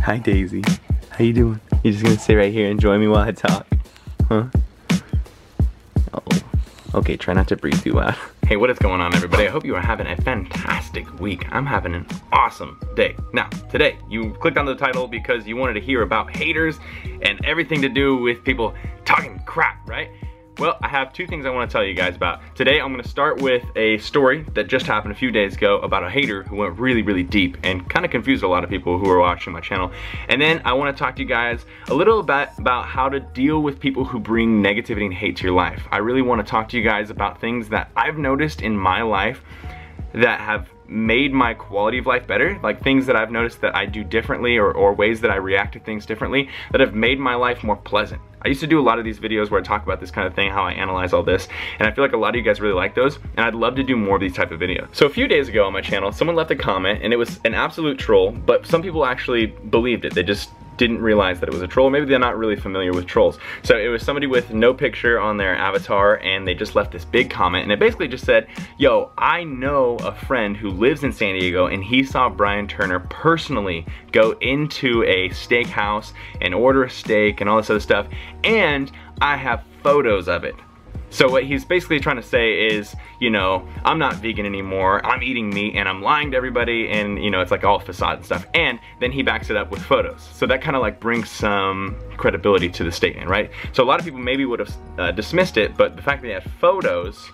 Hi Daisy. How you doing? You just gonna sit right here and join me while I talk? Huh? Oh. Okay, try not to breathe too loud. Hey, what is going on everybody? I hope you are having a fantastic week. I'm having an awesome day. Now, today, you clicked on the title because you wanted to hear about haters and everything to do with people talking crap, right? Well, I have two things I want to tell you guys about. Today, I'm going to start with a story that just happened a few days ago about a hater who went really, really deep and kind of confused a lot of people who are watching my channel. And then I want to talk to you guys a little bit about how to deal with people who bring negativity and hate to your life. I really want to talk to you guys about things that I've noticed in my life that have made my quality of life better, like things that I've noticed that I do differently or ways that I react to things differently that have made my life more pleasant. I used to do a lot of these videos where I talk about this kind of thing, how I analyze all this, and I feel like a lot of you guys really like those, and I'd love to do more of these type of videos. So a few days ago on my channel, someone left a comment, and it was an absolute troll, but some people actually believed it. They just didn't realize that it was a troll. Maybe they're not really familiar with trolls. So it was somebody with no picture on their avatar, and they just left this big comment, and it basically just said, yo, I know a friend who lives in San Diego, and he saw Brian Turner personally go into a steakhouse and order a steak and all this other stuff, and I have photos of it. So what he's basically trying to say is, you know, I'm not vegan anymore, I'm eating meat and I'm lying to everybody, and you know, it's like all facade and stuff. And then he backs it up with photos. So that kind of like brings some credibility to the statement, right? So a lot of people maybe would have dismissed it, but the fact that he had photos,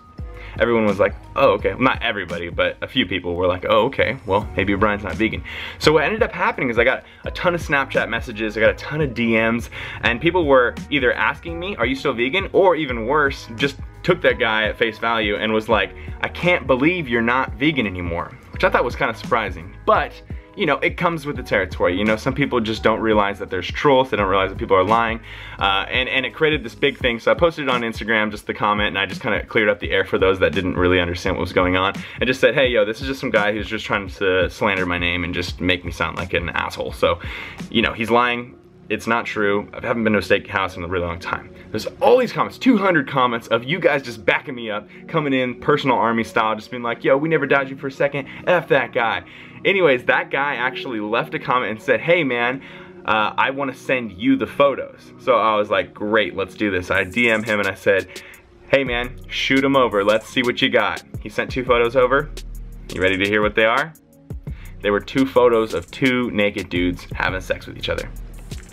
everyone was like, oh, okay. Well, not everybody, but a few people were like, oh, okay, well, maybe Brian's not vegan. So what ended up happening is I got a ton of Snapchat messages, I got a ton of DMs, and people were either asking me, are you still vegan? Or even worse, just took that guy at face value and was like, I can't believe you're not vegan anymore, which I thought was kind of surprising. But you know, it comes with the territory. You know, some people just don't realize that there's trolls, they don't realize that people are lying, and it created this big thing. So I posted it on Instagram, just the comment, and I just kind of cleared up the air for those that didn't really understand what was going on, and just said, hey, yo, this is just some guy who's just trying to slander my name and just make me sound like an asshole. So, you know, he's lying. It's not true. I haven't been to a steakhouse in a really long time. There's all these comments, 200 comments of you guys just backing me up, coming in personal army style, just being like, yo, we never doubted you for a second, F that guy. Anyways, that guy actually left a comment and said, hey man, I want to send you the photos. So I was like, great, let's do this. I DM'd him and I said, hey man, shoot them over, let's see what you got. He sent 2 photos over. You ready to hear what they are? They were 2 photos of 2 naked dudes having sex with each other.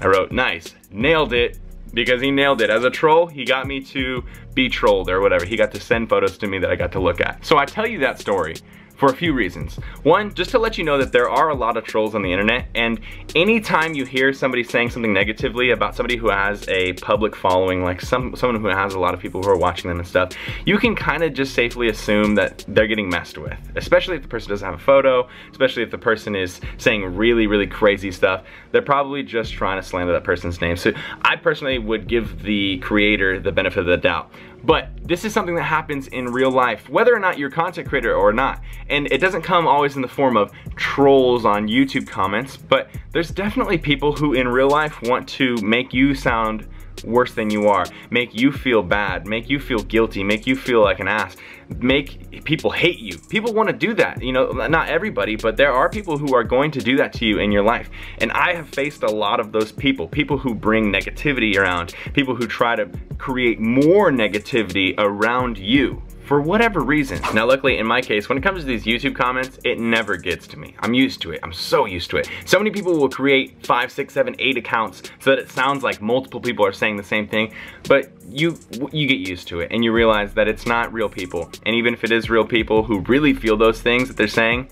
I wrote, nice, nailed it, because he nailed it. As a troll, he got me to be trolled or whatever. He got to send photos to me that I got to look at. So I tell you that story for a few reasons. One, just to let you know that there are a lot of trolls on the internet, and anytime you hear somebody saying something negatively about somebody who has a public following, like someone who has a lot of people who are watching them and stuff, you can kind of just safely assume that they're getting messed with, especially if the person doesn't have a photo, especially if the person is saying really, really crazy stuff. They're probably just trying to slander that person's name. So I personally would give the creator the benefit of the doubt. But this is something that happens in real life, whether or not you're a content creator or not. And it doesn't come always in the form of trolls on YouTube comments, but there's definitely people who in real life want to make you sound worse than you are, make you feel bad, make you feel guilty, make you feel like an ass, make people hate you. People want to do that, you know, not everybody, but there are people who are going to do that to you in your life. And I have faced a lot of those people who bring negativity around, people who try to create more negativity around you for whatever reason. Now luckily in my case, when it comes to these YouTube comments, it never gets to me. I'm used to it. I'm so used to it. So many people will create 5, 6, 7, 8 accounts so that it sounds like multiple people are saying the same thing, but you get used to it and you realize that it's not real people. And even if it is real people who really feel those things that they're saying,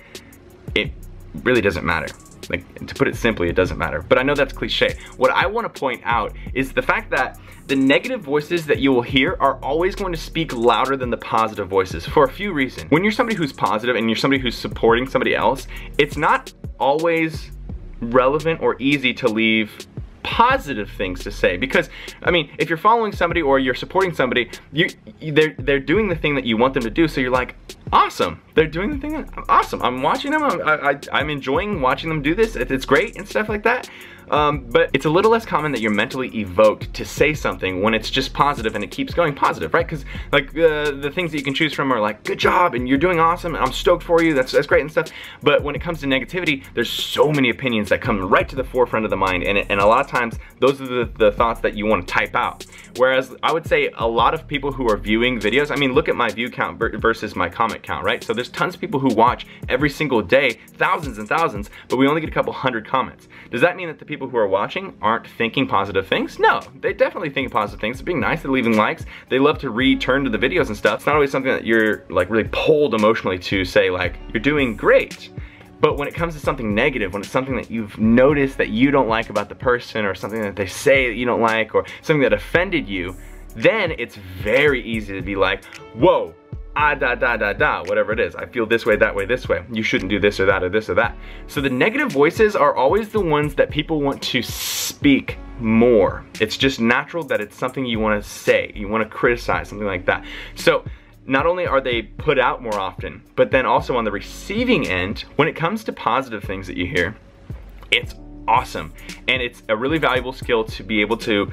it really doesn't matter. Like, to put it simply, it doesn't matter. But I know that's cliche. What I want to point out is the fact that the negative voices that you will hear are always going to speak louder than the positive voices for a few reasons. When you're somebody who's positive and you're somebody who's supporting somebody else, it's not always relevant or easy to leave positive things to say, because I mean, if you're following somebody or you're supporting somebody, they're doing the thing that you want them to do, so you're like, awesome, they're doing the thing, awesome, I'm watching them, I'm enjoying watching them do this, it's great and stuff like that. But it's a little less common that you're mentally evoked to say something when it's just positive and it keeps going positive, right? Because like the things that you can choose from are like, good job, and you're doing awesome, and I'm stoked for you, that's great and stuff. But when it comes to negativity, there's so many opinions that come right to the forefront of the mind, and a lot of times those are the thoughts that you want to type out. Whereas I would say a lot of people who are viewing videos, I mean, look at my view count versus my comment count, right? So there's tons of people who watch every single day, thousands and thousands, but we only get a couple hundred comments. Does that mean that the people who are watching aren't thinking positive things? No, they definitely think positive things. They're being nice, they're leaving likes, they love to return to the videos and stuff. It's not always something that you're like really pulled emotionally to say like, you're doing great. But when it comes to something negative, when it's something that you've noticed that you don't like about the person, or something that they say that you don't like, or something that offended you, then it's very easy to be like, whoa, whatever it is. I feel this way, that way, this way. You shouldn't do this or that or this or that. So the negative voices are always the ones that people want to speak more. It's just natural that it's something you want to say, you want to criticize, something like that. So not only are they put out more often, but then also on the receiving end, when it comes to positive things that you hear, it's awesome. And it's a really valuable skill to be able to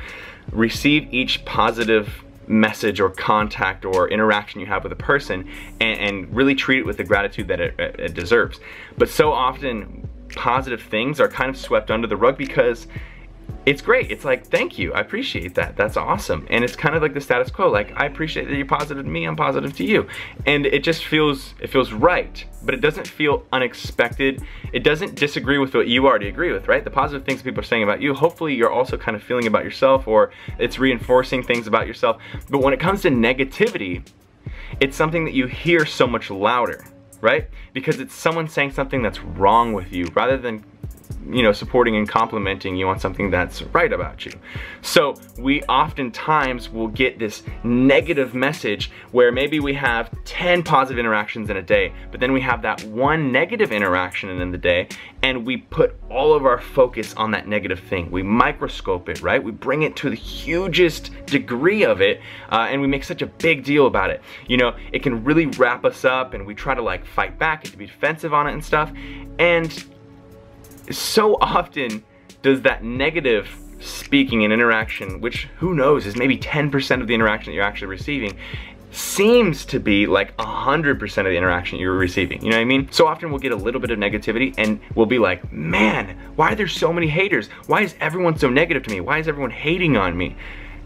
receive each positive message or contact or interaction you have with a person and really treat it with the gratitude that it deserves. But so often positive things are kind of swept under the rug because it's great. It's like, thank you, I appreciate that, that's awesome. And it's kind of like the status quo, like, I appreciate that you're positive to me, I'm positive to you. And it just feels, it feels right, but it doesn't feel unexpected. It doesn't disagree with what you already agree with, right? The positive things people are saying about you, hopefully you're also kind of feeling about yourself, or it's reinforcing things about yourself. But when it comes to negativity, it's something that you hear so much louder, right? Because it's someone saying something that's wrong with you, rather than, you know, supporting and complimenting you on something that's right about you. So we oftentimes will get this negative message where maybe we have 10 positive interactions in a day, but then we have that one negative interaction in the day, and we put all of our focus on that negative thing. We microscope it, right? We bring it to the hugest degree of it, and we make such a big deal about it. You know, it can really wrap us up, and we try to like fight back and to be defensive on it and stuff. And so often does that negative speaking and interaction, which who knows is maybe 10% of the interaction that you're actually receiving, seems to be like 100% of the interaction you're receiving. You know what I mean? So often we'll get a little bit of negativity and we'll be like, man, why are there so many haters? Why is everyone so negative to me? Why is everyone hating on me?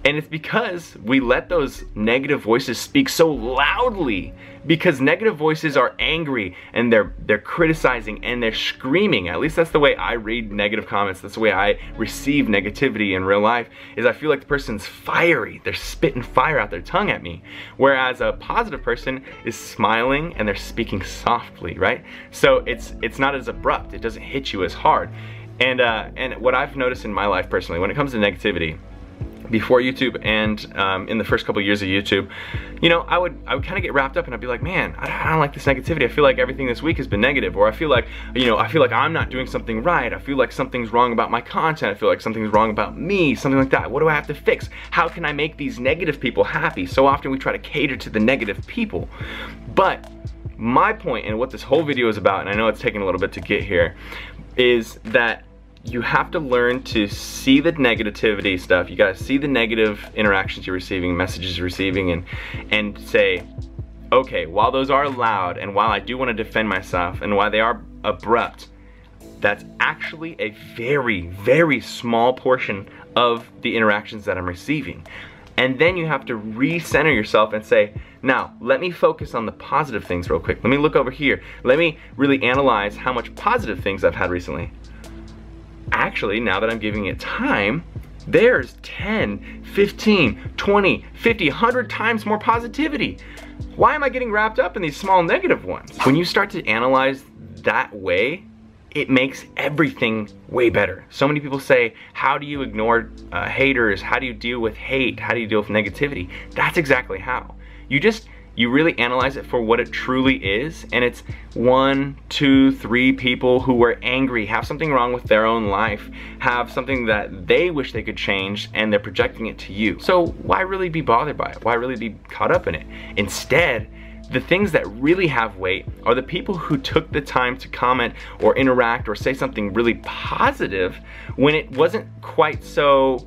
And it's because we let those negative voices speak so loudly, because negative voices are angry and they're criticizing and they're screaming. At least that's the way I read negative comments. That's the way I receive negativity in real life, is I feel like the person's fiery. They're spitting fire out their tongue at me. Whereas a positive person is smiling and they're speaking softly, right? So it's not as abrupt. It doesn't hit you as hard. And what I've noticed in my life personally, when it comes to negativity, before YouTube and in the first couple years of YouTube, you know, I would kind of get wrapped up and I'd be like, man, I don't like this negativity. I feel like everything this week has been negative, or I feel like, you know, I feel like I'm not doing something right. I feel like something's wrong about my content. I feel like something's wrong about me, something like that. What do I have to fix? How can I make these negative people happy? So often we try to cater to the negative people. But my point, and what this whole video is about, and I know it's taking a little bit to get here, is that you have to learn to see the negativity stuff. You gotta see the negative interactions you're receiving, messages you're receiving, and say, okay, while those are loud, and while I do want to defend myself, and while they are abrupt, that's actually a very, very small portion of the interactions that I'm receiving. And then you have to recenter yourself and say, now, let me focus on the positive things real quick. Let me look over here. Let me really analyze how much positive things I've had recently. Actually, now that I'm giving it time, there's 10, 15, 20, 50, 100 times more positivity. Why am I getting wrapped up in these small negative ones? When you start to analyze that way, it makes everything way better. So many people say, how do you ignore haters? How do you deal with hate? How do you deal with negativity? That's exactly how. You you really analyze it for what it truly is, and it's 1, 2, 3 people who were angry, have something wrong with their own life, have something that they wish they could change, and they're projecting it to you. So why really be bothered by it? Why really be caught up in it? Instead, the things that really have weight are the people who took the time to comment or interact or say something really positive when it wasn't quite so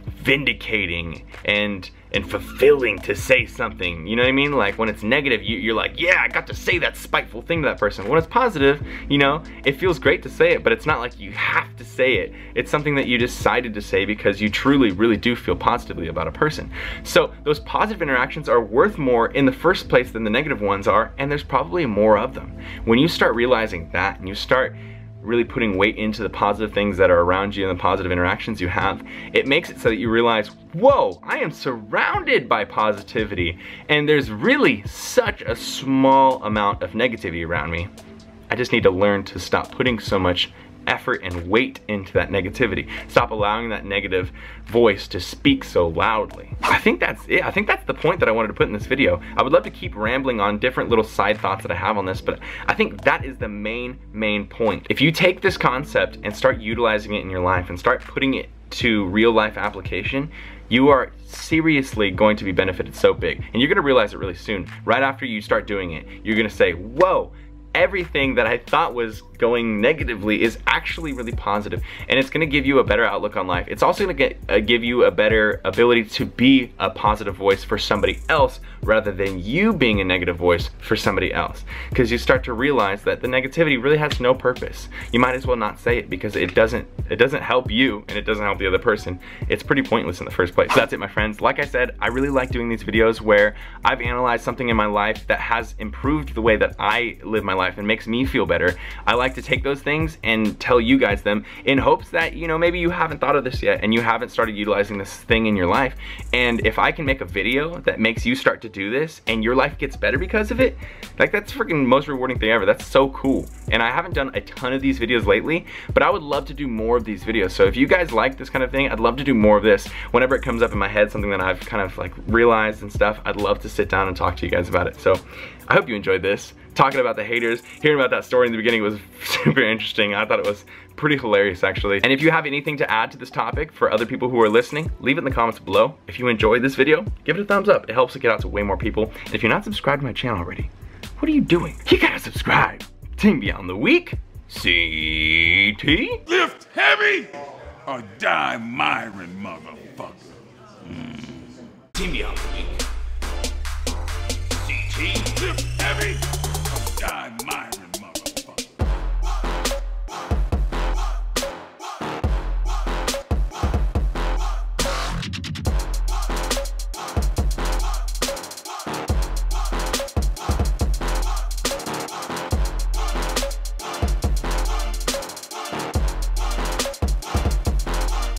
vindicating and fulfilling to say something. You know what I mean? Like when it's negative, you're like, yeah, I got to say that spiteful thing to that person. When it's positive, you know, it feels great to say it, but it's not like you have to say it. It's something that you decided to say because you truly, really do feel positively about a person. So those positive interactions are worth more in the first place than the negative ones are, and there's probably more of them. When you start realizing that and you start really putting weight into the positive things that are around you and the positive interactions you have, it makes it so that you realize, whoa, I am surrounded by positivity, and there's really such a small amount of negativity around me. I just need to learn to stop putting so much effort and weight into that negativity. Stop allowing that negative voice to speak so loudly. I think that's it. I think that's the point that I wanted to put in this video. I would love to keep rambling on different little side thoughts that I have on this, but I think that is the main point. If you take this concept and start utilizing it in your life and start putting it to real life application, you are seriously going to be benefited so big. And you're gonna realize it really soon. Right after you start doing it, you're gonna say, whoa, everything that I thought was going negatively is actually really positive, and it's gonna give you a better outlook on life. It's also gonna give you a better ability to be a positive voice for somebody else rather than you being a negative voice for somebody else, because you start to realize that the negativity really has no purpose. You might as well not say it because it doesn't help you and it doesn't help the other person. It's pretty pointless in the first place. So that's it, my friends. Like I said, I really like doing these videos where I've analyzed something in my life that has improved the way that I live my life and makes me feel better. I like to take those things and tell you guys them in hopes that, you know, maybe you haven't thought of this yet and you haven't started utilizing this thing in your life. And if I can make a video that makes you start to do this and your life gets better because of it, like, that's freaking most rewarding thing ever. That's so cool. And I haven't done a ton of these videos lately, but I would love to do more of these videos. So if you guys like this kind of thing, I'd love to do more of this. Whenever it comes up in my head, something that I've kind of like realized and stuff, I'd love to sit down and talk to you guys about it. So I hope you enjoyed this. Talking about the haters, hearing about that story in the beginning was super interesting. I thought it was pretty hilarious, actually. And if you have anything to add to this topic for other people who are listening, leave it in the comments below. If you enjoyed this video, give it a thumbs up. It helps it get out to way more people. And if you're not subscribed to my channel already, what are you doing? You gotta subscribe. Team Beyond the Week, CT. Lift heavy or die Myron, motherfucker. Team Beyond the Week.